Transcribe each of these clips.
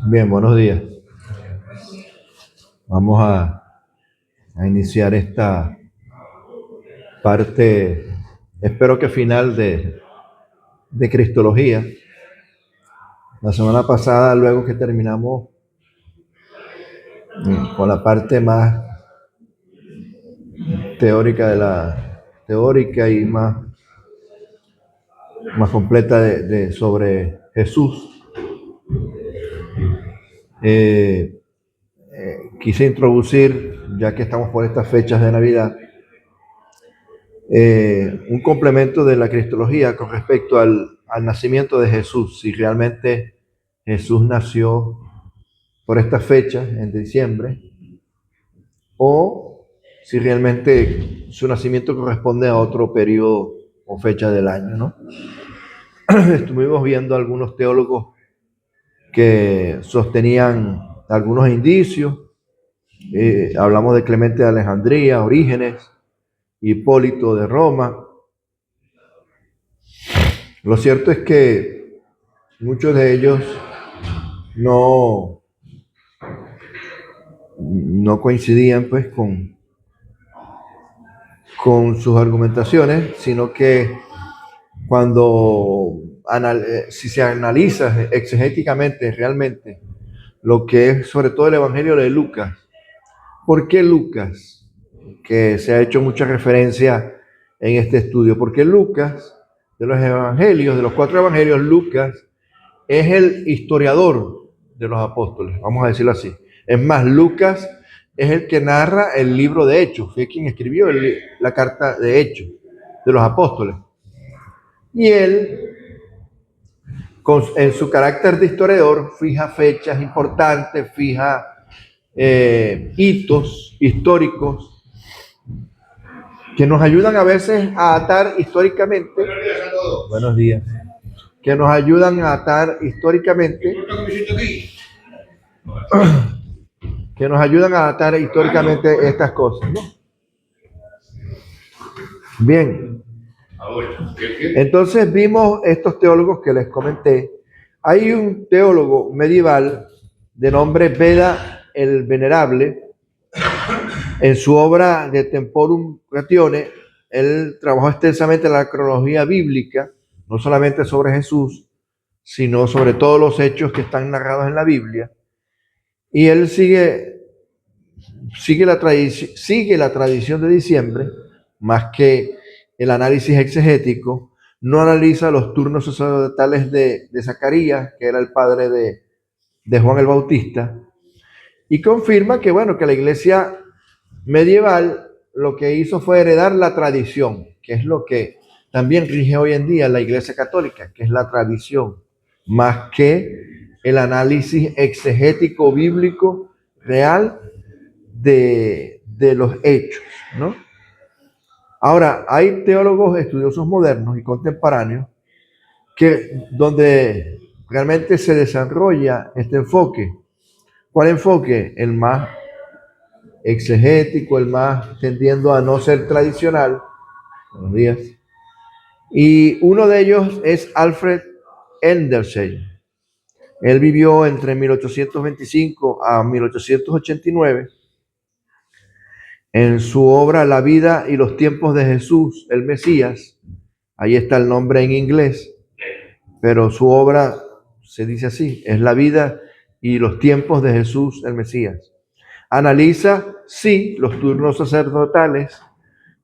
Bien, buenos días. Vamos a iniciar esta parte, espero que final de Cristología. La semana pasada, luego que terminamos con la parte más teórica y más completa sobre Jesús, eh, quise introducir, ya que estamos por estas fechas de Navidad, un complemento de la cristología con respecto al nacimiento de Jesús, si realmente Jesús nació por estas fechas, en diciembre, o si realmente su nacimiento corresponde a otro periodo o fecha del año, ¿no? Estuvimos viendo algunos teólogos que sostenían algunos indicios, hablamos de Clemente de Alejandría, Orígenes, Hipólito de Roma. Lo cierto es que muchos de ellos no coincidían pues con sus argumentaciones, sino que si se analiza exegéticamente realmente lo que es sobre todo el Evangelio de Lucas, ¿por qué Lucas? Que se ha hecho mucha referencia en este estudio, porque Lucas, de los evangelios, de los 4 evangelios, Lucas es el historiador de los apóstoles, vamos a decirlo así. Es más, Lucas es el que narra el libro de Hechos, fue quien escribió la carta de Hechos de los apóstoles. Y él, en su carácter de historiador, fija fechas importantes, fija hitos históricos que nos ayudan a veces a atar históricamente. Buenos días a todos. Buenos días. Que nos ayudan a atar históricamente. Que nos ayudan a atar históricamente estas cosas, ¿no? Bien. Entonces vimos estos teólogos que les comenté. Hay un teólogo medieval de nombre Beda el Venerable. En su obra de Temporum Ratione, él trabajó extensamente la cronología bíblica, no solamente sobre Jesús, sino sobre todos los hechos que están narrados en la Biblia. Y él sigue la tradición de diciembre, más que el análisis exegético. No analiza los turnos sacerdotales de Zacarías, que era el padre de Juan el Bautista, y confirma que, bueno, que la iglesia medieval lo que hizo fue heredar la tradición, que es lo que también rige hoy en día la Iglesia Católica, que es la tradición, más que el análisis exegético bíblico real de los hechos, ¿no? Ahora, hay teólogos estudiosos modernos y contemporáneos donde realmente se desarrolla este enfoque. ¿Cuál enfoque? El más exegético, el más tendiendo a no ser tradicional. Buenos días. Y uno de ellos es Alfred Endersheim. Él vivió entre 1825 a 1889. En su obra La vida y los tiempos de Jesús, el Mesías, ahí está el nombre en inglés, pero su obra se dice así, es La vida y los tiempos de Jesús, el Mesías. Analiza, sí, los turnos sacerdotales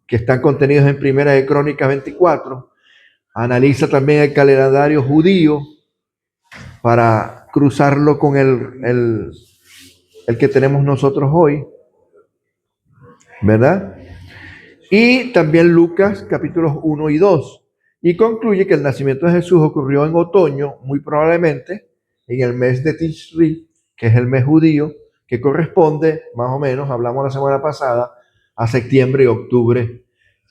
que están contenidos en Primera de Crónicas 24. Analiza también el calendario judío para cruzarlo con el que tenemos nosotros hoy, ¿verdad? Y también Lucas capítulos 1 y 2. Y concluye que el nacimiento de Jesús ocurrió en otoño, muy probablemente, en el mes de Tishri, que es el mes judío, que corresponde, más o menos, hablamos la semana pasada, a septiembre y octubre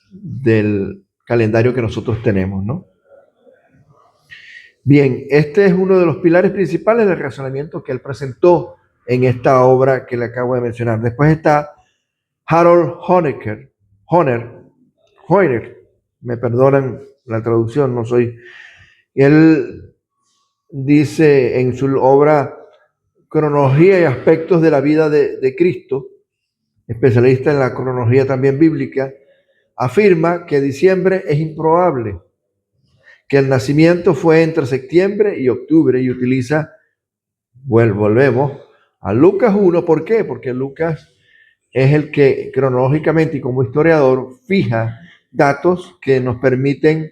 del calendario que nosotros tenemos, ¿no? Bien, este es uno de los pilares principales del razonamiento que él presentó en esta obra que le acabo de mencionar. Después está Harold Hoyner, me perdonan la traducción, no soy. Él dice en su obra Cronología y aspectos de la vida de Cristo, especialista en la cronología también bíblica, afirma que diciembre es improbable, que el nacimiento fue entre septiembre y octubre, y utiliza, volvemos a Lucas 1. ¿Por qué? Porque Lucas es el que cronológicamente y como historiador fija datos que nos permiten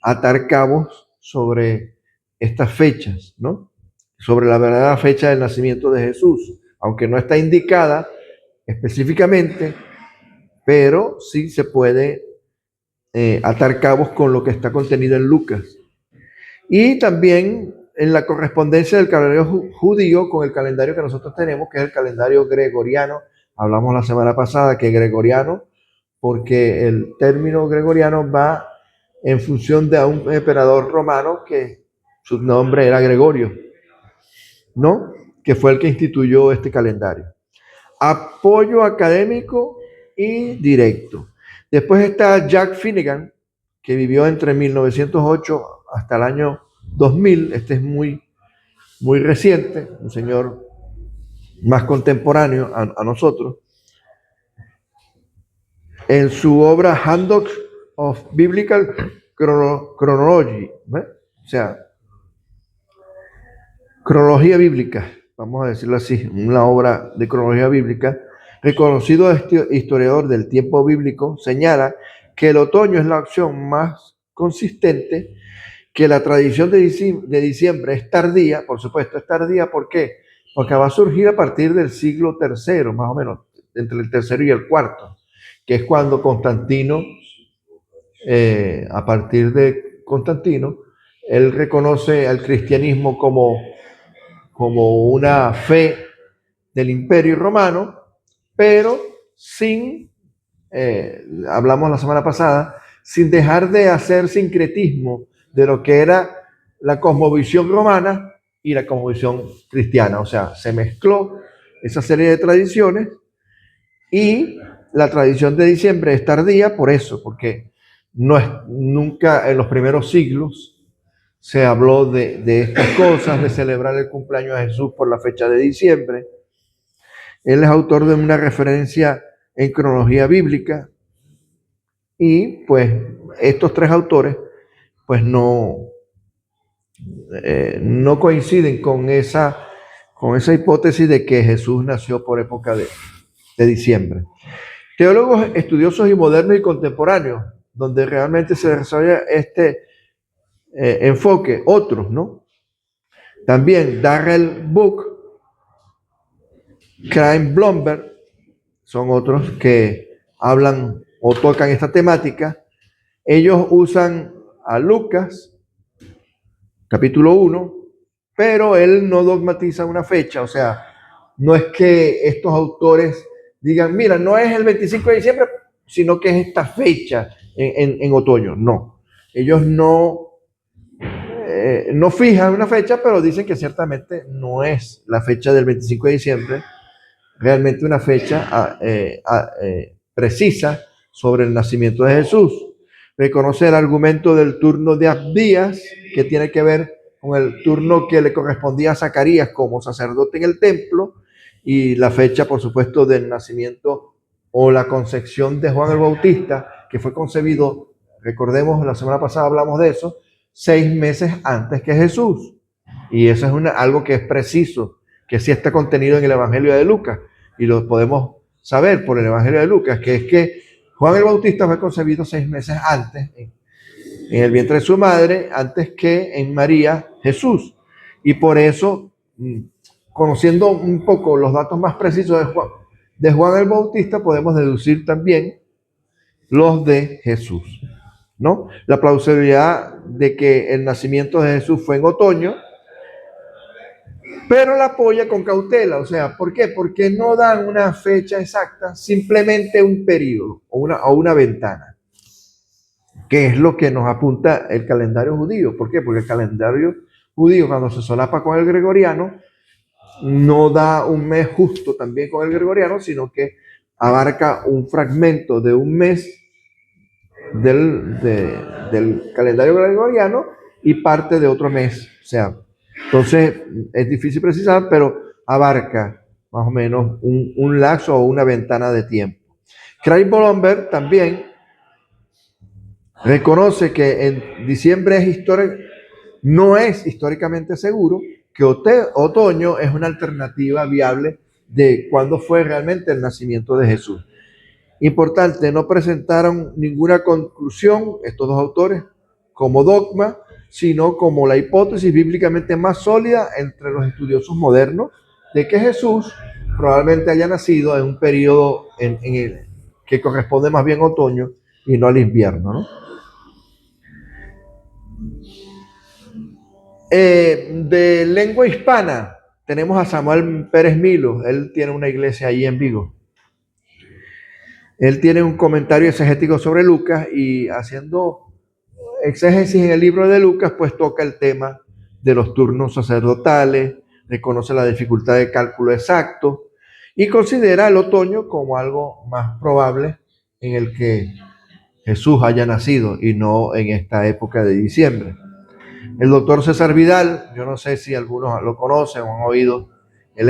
atar cabos sobre estas fechas, ¿no? Sobre la verdadera fecha del nacimiento de Jesús, aunque no está indicada específicamente, pero sí se puede atar cabos con lo que está contenido en Lucas. Y también en la correspondencia del calendario judío con el calendario que nosotros tenemos, que es el calendario gregoriano. Hablamos la semana pasada que gregoriano, porque el término gregoriano va en función de un emperador romano que su nombre era Gregorio, ¿no? Que fue el que instituyó este calendario. Apoyo académico y directo. Después está Jack Finnegan, que vivió entre 1908 hasta el año 2000. Este es muy reciente, un señor más contemporáneo a nosotros. En su obra Handbook of Biblical Chronology, ¿eh? O sea, cronología bíblica, vamos a decirlo así, una obra de cronología bíblica, reconocido historiador del tiempo bíblico, señala que el otoño es la opción más consistente, que la tradición de diciembre es tardía. Por supuesto, es tardía, ¿por qué? Porque va a surgir a partir del siglo III, más o menos, entre el tercero y el cuarto, que es cuando Constantino, a partir de Constantino, él reconoce al cristianismo como una fe del Imperio Romano, pero sin, hablamos la semana pasada, sin dejar de hacer sincretismo de lo que era la cosmovisión romana y la cosmovisión cristiana. O sea, se mezcló esa serie de tradiciones, y la tradición de diciembre es tardía por eso, porque no es, nunca en los primeros siglos se habló de estas cosas, de celebrar el cumpleaños de Jesús por la fecha de diciembre. Él es autor de una referencia en cronología bíblica, y pues estos tres autores pues no coinciden con esa hipótesis de que Jesús nació por época de diciembre. Teólogos estudiosos y modernos y contemporáneos, donde realmente se desarrolla este enfoque, otros, ¿no? También Darrell Book, Kraim Blomberg, son otros que hablan o tocan esta temática. Ellos usan a Lucas, capítulo 1, pero él no dogmatiza una fecha. O sea, no es que estos autores digan, mira, no es el 25 de diciembre, sino que es esta fecha en otoño. No, ellos no fijan una fecha, pero dicen que ciertamente no es la fecha del 25 de diciembre, realmente una fecha precisa sobre el nacimiento de Jesús. Reconoce el argumento del turno de Abdías, que tiene que ver con el turno que le correspondía a Zacarías como sacerdote en el templo, y la fecha, por supuesto, del nacimiento o la concepción de Juan el Bautista, que fue concebido, recordemos, la semana pasada hablamos de eso, 6 meses antes que Jesús. Y eso es algo que es preciso, que sí está contenido en el Evangelio de Lucas, y lo podemos saber por el Evangelio de Lucas, que es que Juan el Bautista fue concebido 6 meses antes en el vientre de su madre, antes que en María Jesús. Y por eso, conociendo un poco los datos más precisos de Juan el Bautista, podemos deducir también los de Jesús, ¿no? La plausibilidad de que el nacimiento de Jesús fue en otoño, pero la apoya con cautela. O sea, ¿por qué? Porque no dan una fecha exacta, simplemente un periodo o una ventana, que es lo que nos apunta el calendario judío. ¿Por qué? Porque el calendario judío, cuando se solapa con el gregoriano, no da un mes justo también con el gregoriano, sino que abarca un fragmento de un mes del calendario gregoriano y parte de otro mes. O sea, entonces es difícil precisar, pero abarca más o menos un lapso o una ventana de tiempo. Craig Blomberg también reconoce que en diciembre no es históricamente seguro, que otoño es una alternativa viable de cuándo fue realmente el nacimiento de Jesús. Importante, no presentaron ninguna conclusión estos dos autores como dogma, sino como la hipótesis bíblicamente más sólida entre los estudiosos modernos de que Jesús probablemente haya nacido en un periodo que corresponde más bien a otoño y no al invierno, ¿no? De lengua hispana tenemos a Samuel Pérez Milo. Él tiene una iglesia ahí en Vigo. Él tiene un comentario exegético sobre Lucas y haciendo exégesis en el libro de Lucas, pues toca el tema de los turnos sacerdotales, reconoce la dificultad de cálculo exacto y considera el otoño como algo más probable en el que Jesús haya nacido y no en esta época de diciembre. El doctor César Vidal, yo no sé si algunos lo conocen o han oído, él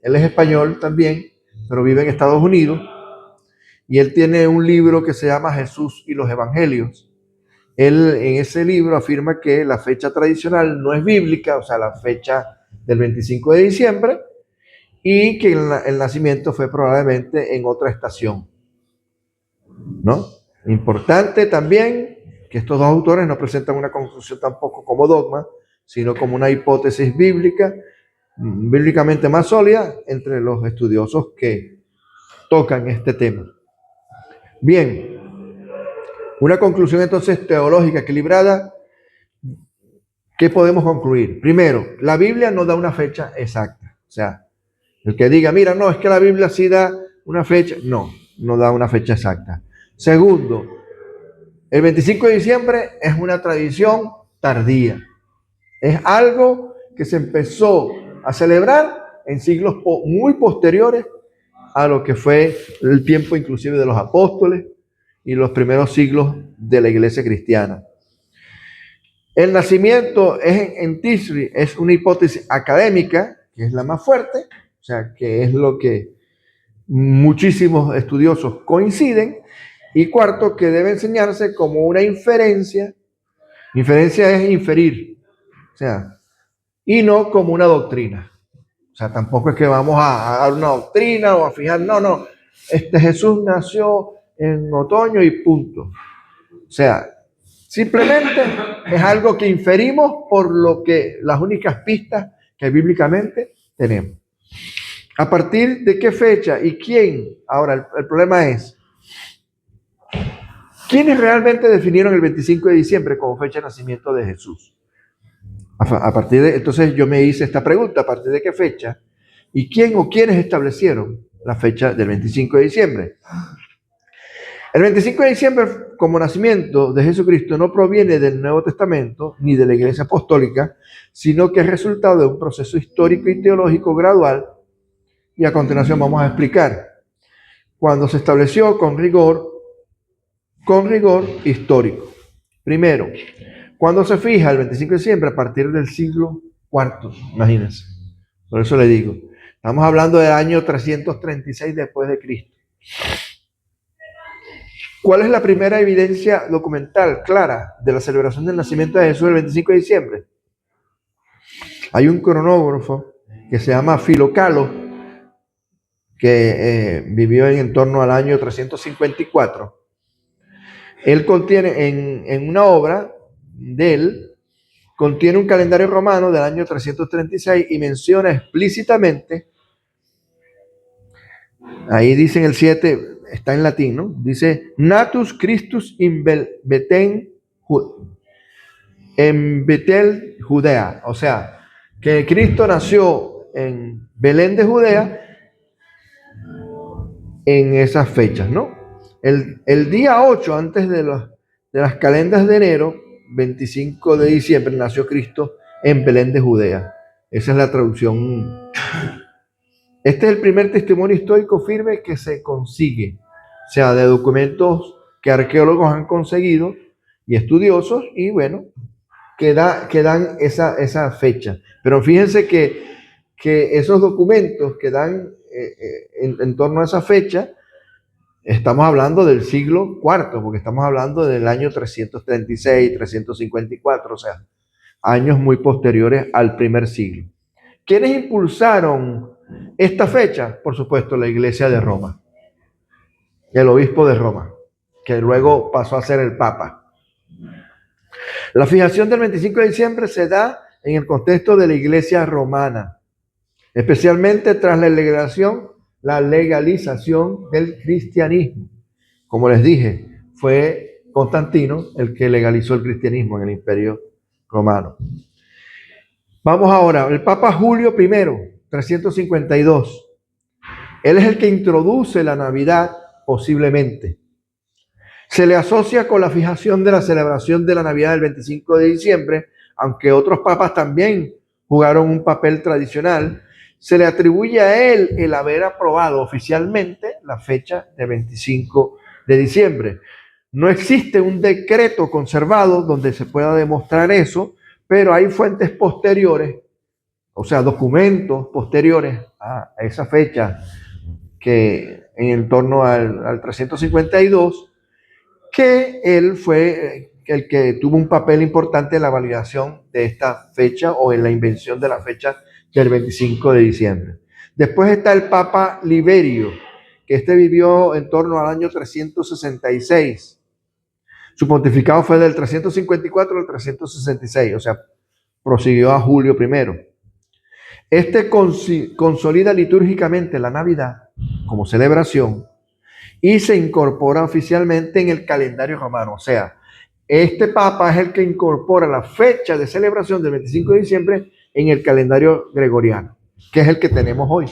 es español también, pero vive en Estados Unidos y él tiene un libro que se llama Jesús y los Evangelios. Él en ese libro afirma que la fecha tradicional no es bíblica, o sea, la fecha del 25 de diciembre, y que el nacimiento fue probablemente en otra estación, ¿no? Importante también que estos dos autores no presentan una conclusión tampoco como dogma, sino como una hipótesis bíblicamente más sólida entre los estudiosos que tocan este tema. Bien, una conclusión entonces teológica equilibrada. ¿Qué podemos concluir? Primero, la Biblia no da una fecha exacta. O sea, el que diga, mira, no, es que la Biblia sí da una fecha. No da una fecha exacta. Segundo, el 25 de diciembre es una tradición tardía. Es algo que se empezó a celebrar en siglos muy posteriores a lo que fue el tiempo inclusive de los apóstoles y los primeros siglos de la iglesia cristiana. El nacimiento en Tishri es una hipótesis académica, que es la más fuerte, o sea, que es lo que muchísimos estudiosos coinciden. Y cuarto, que debe enseñarse como una inferencia. Inferencia es inferir, o sea, y no como una doctrina. O sea, tampoco es que vamos a dar una doctrina o a fijar, no, Jesús nació en otoño y punto. O sea, simplemente es algo que inferimos por lo que las únicas pistas que bíblicamente tenemos. ¿A partir de qué fecha y quién? Ahora, el problema es, ¿quiénes realmente definieron el 25 de diciembre como fecha de nacimiento de Jesús? A partir de, entonces yo me hice esta pregunta, ¿a partir de qué fecha? ¿Y quién o quiénes establecieron la fecha del 25 de diciembre? El 25 de diciembre como nacimiento de Jesucristo no proviene del Nuevo Testamento ni de la Iglesia Apostólica, sino que es resultado de un proceso histórico y teológico gradual, y a continuación vamos a explicar. Cuando se estableció con rigor histórico. Primero, cuando se fija el 25 de diciembre a partir del siglo IV, imagínense. Por eso le digo, estamos hablando del año 336 después de Cristo. ¿Cuál es la primera evidencia documental clara de la celebración del nacimiento de Jesús el 25 de diciembre? Hay un cronógrafo que se llama Filocalo, que vivió en torno al año 354. Él contiene, en una obra de él, contiene un calendario romano del año 336 y menciona explícitamente, ahí dice en el 7, está en latín, ¿no? Dice, Natus Christus in Betel, Judea. O sea, que Cristo nació en Belén de Judea en esas fechas, ¿no? El día 8, antes de las calendas de enero, 25 de diciembre, nació Cristo en Belén de Judea. Esa es la traducción. Este es el primer testimonio histórico firme que se consigue, o sea, de documentos que arqueólogos han conseguido y estudiosos, y bueno, que dan esa fecha. Pero fíjense que que esos documentos que dan en torno a esa fecha, estamos hablando del siglo IV, porque estamos hablando del año 336, 354, o sea, años muy posteriores al primer siglo. ¿Quiénes impulsaron esta fecha? Por supuesto, la Iglesia de Roma, el obispo de Roma, que luego pasó a ser el Papa. La fijación del 25 de diciembre se da en el contexto de la Iglesia romana, especialmente tras la legalización del cristianismo. Como les dije, fue Constantino el que legalizó el cristianismo en el Imperio Romano. Vamos ahora, el Papa Julio I, 352. Él es el que introduce la Navidad, posiblemente. Se le asocia con la fijación de la celebración de la Navidad del 25 de diciembre, aunque otros papas también jugaron un papel tradicional. Se le atribuye a él el haber aprobado oficialmente la fecha de 25 de diciembre. No existe un decreto conservado donde se pueda demostrar eso, pero hay fuentes posteriores, o sea, documentos posteriores a esa fecha, que en torno al 352, que él fue el que tuvo un papel importante en la validación de esta fecha o en la invención de la fecha del 25 de diciembre. Después está el Papa Liberio, que vivió en torno al año 366. Su pontificado fue del 354 al 366, o sea, prosiguió a Julio I. Consolida litúrgicamente la Navidad como celebración y se incorpora oficialmente en el calendario romano. O sea, este Papa es el que incorpora la fecha de celebración del 25 de diciembre en el calendario gregoriano, que es el que tenemos hoy,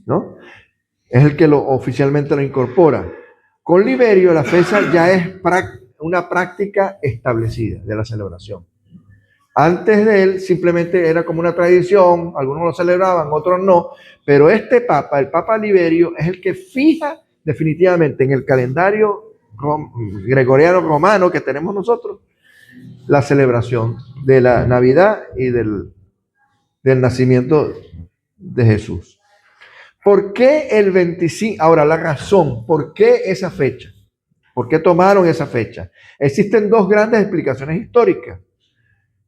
¿no? Es el que oficialmente lo incorpora. Con Liberio, la fecha ya es una práctica establecida de la celebración. Antes de él simplemente era como una tradición, algunos lo celebraban, otros no, pero este Papa, el Papa Liberio, es el que fija definitivamente en el calendario gregoriano romano que tenemos nosotros la celebración de la Navidad y del nacimiento de Jesús. ¿Por qué el 25? Ahora, la razón, ¿por qué esa fecha? ¿Por qué tomaron esa fecha? Existen dos grandes explicaciones históricas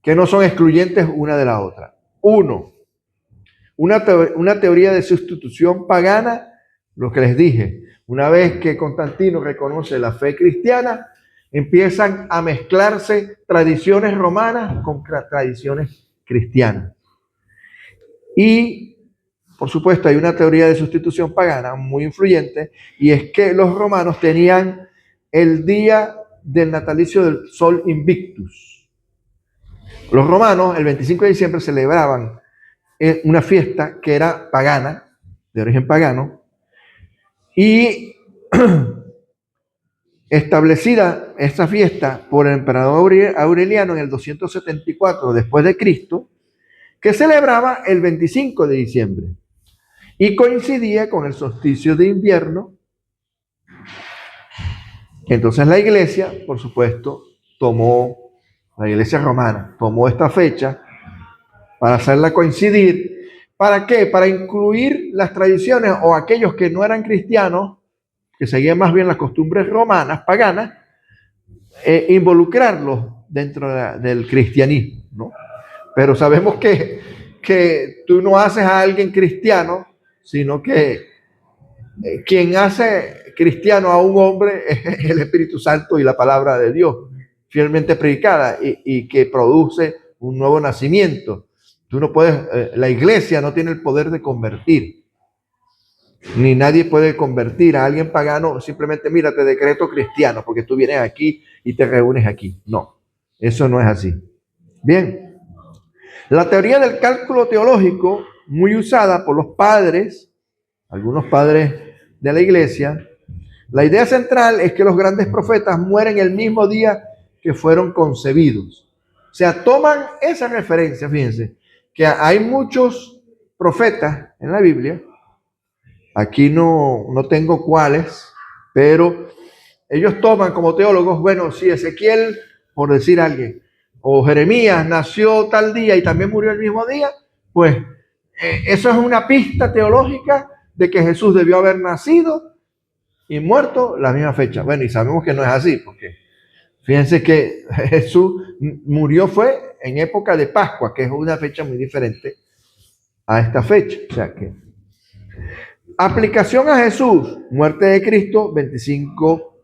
que no son excluyentes una de la otra. Uno, una teoría de sustitución pagana, lo que les dije. Una vez que Constantino reconoce la fe cristiana, empiezan a mezclarse tradiciones romanas con tradiciones cristianas. Y, por supuesto, hay una teoría de sustitución pagana muy influyente, y es que los romanos tenían el día del natalicio del Sol Invictus. Los romanos, el 25 de diciembre, celebraban una fiesta que era pagana, de origen pagano, y establecida esta fiesta por el emperador Aureliano en el 274 después de Cristo, que celebraba el 25 de diciembre y coincidía con el solsticio de invierno. Entonces la iglesia, por supuesto, la iglesia romana tomó esta fecha para hacerla coincidir. ¿Para qué? Para incluir las tradiciones o aquellos que no eran cristianos, que seguían más bien las costumbres romanas, paganas, involucrarlos dentro del cristianismo, ¿no? Pero sabemos que tú no haces a alguien cristiano, sino que quien hace cristiano a un hombre es el Espíritu Santo y la palabra de Dios, fielmente predicada y que produce un nuevo nacimiento. Tú no puedes, la iglesia no tiene el poder de convertir, ni nadie puede convertir a alguien pagano. Simplemente, mira, te decreto cristiano porque tú vienes aquí y te reúnes aquí. No, eso no es así. Bien, la teoría del cálculo teológico, muy usada por los padres, algunos padres de la iglesia, la idea central es que los grandes profetas mueren el mismo día que fueron concebidos. O sea, toman esa referencia, fíjense, que hay muchos profetas en la Biblia, aquí no tengo cuáles, pero ellos toman como teólogos, bueno, si Ezequiel, por decir alguien, o Jeremías nació tal día y también murió el mismo día, pues eso es una pista teológica de que Jesús debió haber nacido y muerto la misma fecha. Bueno, y sabemos que no es así, porque fíjense que Jesús murió fue en época de Pascua, que es una fecha muy diferente a esta fecha. O sea que aplicación a Jesús, muerte de Cristo, 25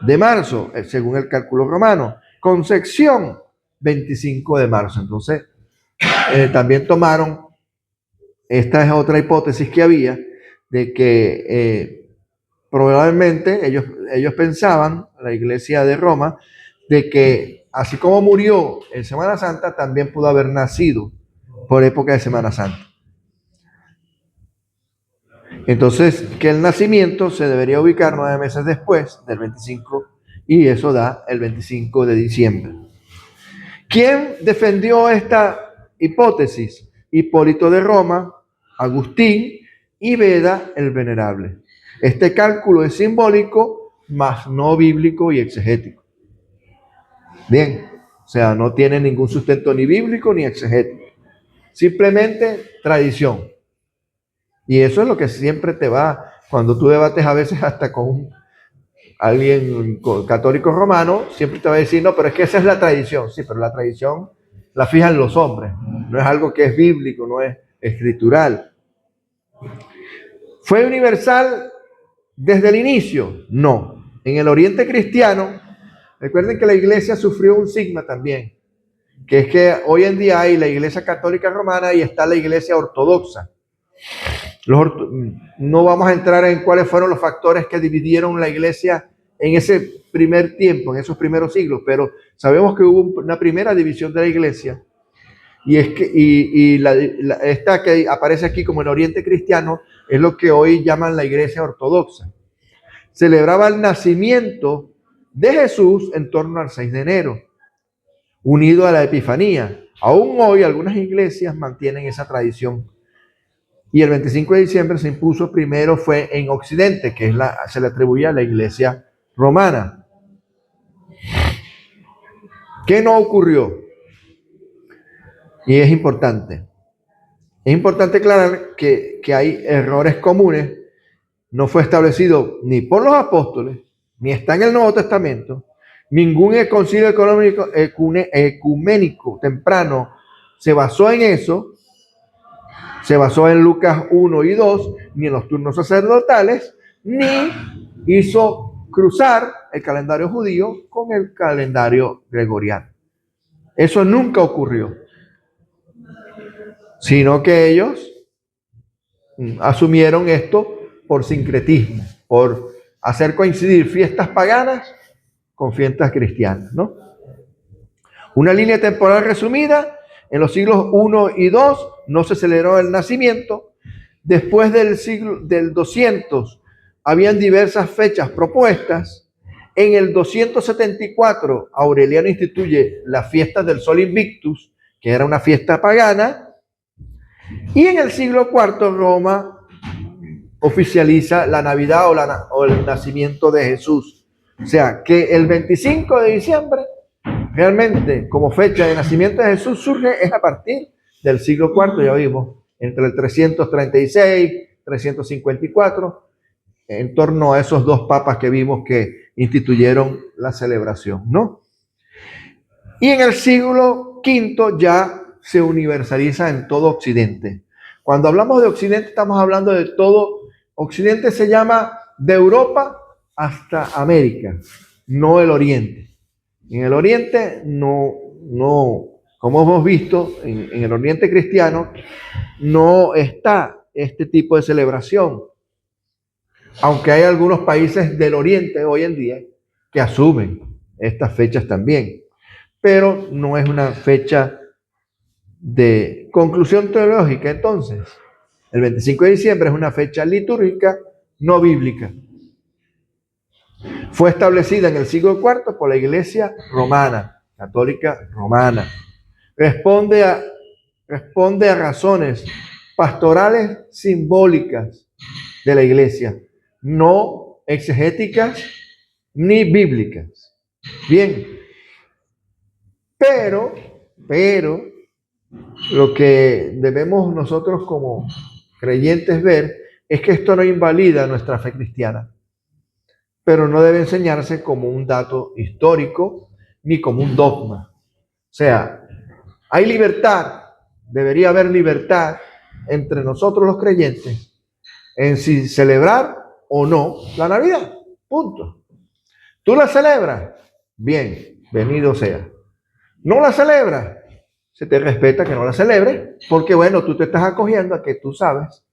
de marzo, según el cálculo romano. Concepción, 25 de marzo. Entonces, también tomaron, esta es otra hipótesis que había, de que probablemente ellos pensaban, la iglesia de Roma, de que así como murió en Semana Santa, también pudo haber nacido por época de Semana Santa. Entonces, que el nacimiento se debería ubicar 9 meses después del 25, y eso da el 25 de diciembre. ¿Quién defendió esta hipótesis? Hipólito de Roma, Agustín y Beda el Venerable. Este cálculo es simbólico, mas no bíblico y exegético. Bien, o sea, no tiene ningún sustento ni bíblico ni exegético. Simplemente tradición. Y eso es lo que siempre te va, cuando tú debates a veces hasta con alguien católico romano, siempre te va a decir, no, pero es que esa es la tradición. Sí, pero la tradición la fijan los hombres. No es algo que es bíblico, no es escritural. ¿Fue universal desde el inicio? No. En el Oriente cristiano, recuerden que la iglesia sufrió un sigma también, que es que hoy en día hay la iglesia católica romana y está la iglesia ortodoxa. No vamos a entrar en cuáles fueron los factores que dividieron la iglesia en ese primer tiempo, en esos primeros siglos, pero sabemos que hubo una primera división de la iglesia, y es que esta que aparece aquí como el Oriente cristiano es lo que hoy llaman la iglesia ortodoxa. Celebraba el nacimiento de Jesús en torno al 6 de enero, unido a la Epifanía. Aún hoy algunas iglesias mantienen esa tradición. Y el 25 de diciembre se impuso primero fue en Occidente, que se le atribuye a la iglesia romana. ¿Qué no ocurrió? Y es importante. Es importante aclarar que hay errores comunes. No fue establecido ni por los apóstoles, ni está en el Nuevo Testamento. Ningún concilio ecuménico temprano se basó en eso. Se basó en Lucas 1 y 2, ni en los turnos sacerdotales, ni hizo cruzar el calendario judío con el calendario gregoriano. Eso nunca ocurrió, sino que ellos asumieron esto por sincretismo, por hacer coincidir fiestas paganas con fiestas cristianas, ¿no? Una línea temporal resumida: en los siglos 1 y 2 no se celebró el nacimiento. Después del 200 habían diversas fechas propuestas. En el 274 Aureliano instituye la fiesta del Sol Invictus, que era una fiesta pagana. Y en el siglo IV Roma oficializa la Navidad o el nacimiento de Jesús. O sea, que el 25 de diciembre realmente como fecha de nacimiento de Jesús surge es a partir del siglo IV, ya vimos, entre el 336, 354, en torno a esos dos papas que vimos que instituyeron la celebración, ¿no? Y en el siglo V ya se universaliza en todo Occidente. Cuando hablamos de Occidente estamos hablando de todo. Occidente se llama de Europa hasta América, no el Oriente. En el Oriente no, como hemos visto, en el Oriente cristiano no está este tipo de celebración, aunque hay algunos países del Oriente hoy en día que asumen estas fechas también, pero no es una fecha de conclusión teológica. Entonces, el 25 de diciembre es una fecha litúrgica no bíblica. Fue establecida en el siglo IV por la Iglesia romana, católica romana. Responde a razones pastorales simbólicas de la Iglesia, no exegéticas ni bíblicas. Bien, pero lo que debemos nosotros como creyentes ver es que esto no invalida nuestra fe cristiana, pero no debe enseñarse como un dato histórico ni como un dogma. O sea, hay libertad, debería haber libertad entre nosotros los creyentes en si celebrar o no la Navidad. Punto. ¿Tú la celebras? Bien, venido sea. ¿No la celebras? Se te respeta que no la celebres, porque bueno, tú te estás acogiendo a que tú sabes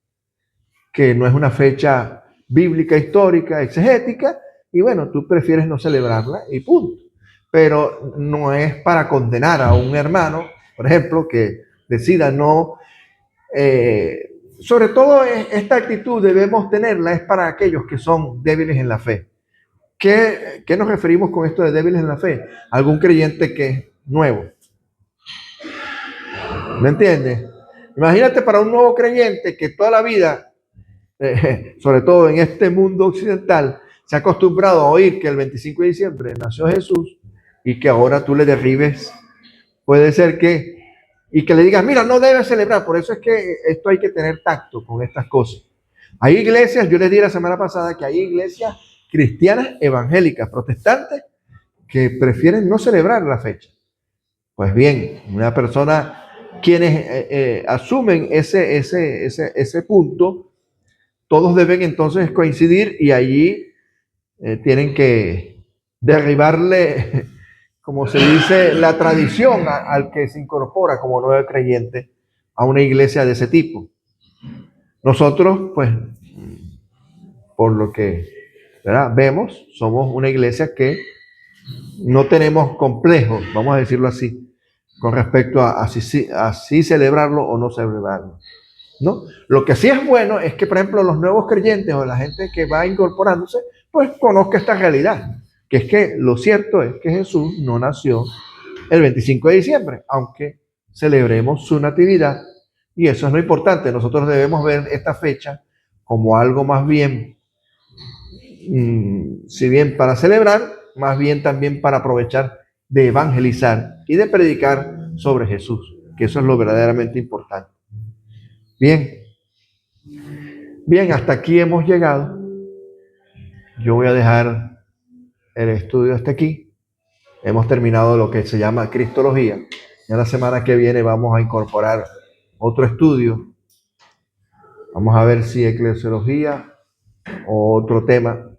que no es una fecha bíblica, histórica, exegética, y bueno, tú prefieres no celebrarla y punto. Pero no es para condenar a un hermano, por ejemplo, que decida no... sobre todo esta actitud debemos tenerla es para aquellos que son débiles en la fe. ¿Qué nos referimos con esto de débiles en la fe? Algún creyente que es nuevo. ¿Me entiendes? Imagínate para un nuevo creyente que toda la vida, sobre todo en este mundo occidental, se ha acostumbrado a oír que el 25 de diciembre nació Jesús y que ahora tú le derribes, puede ser que, y que le digas, mira, no debes celebrar. Por eso es que esto hay que tener tacto con estas cosas. Hay iglesias, yo les dije la semana pasada que hay iglesias cristianas, evangélicas, protestantes, que prefieren no celebrar la fecha. Pues bien, una persona, quienes asumen ese punto, todos deben entonces coincidir y allí tienen que derribarle, como se dice, la tradición al que se incorpora como nuevo creyente a una iglesia de ese tipo. Nosotros, pues, por lo que, ¿verdad?, vemos, somos una iglesia que no tenemos complejos, vamos a decirlo así, con respecto a si celebrarlo o no celebrarlo, ¿no? Lo que sí es bueno es que, por ejemplo, los nuevos creyentes o la gente que va incorporándose, pues conozca esta realidad, que es que lo cierto es que Jesús no nació el 25 de diciembre, aunque celebremos su natividad, y eso es lo importante. Nosotros debemos ver esta fecha como algo más bien, si bien para celebrar, más bien también para aprovechar de evangelizar y de predicar sobre Jesús, que eso es lo verdaderamente importante. Bien, bien, hasta aquí hemos llegado. Yo voy a dejar el estudio hasta aquí. Hemos terminado lo que se llama Cristología. Ya la semana que viene vamos a incorporar otro estudio. Vamos a ver si eclesiología o otro tema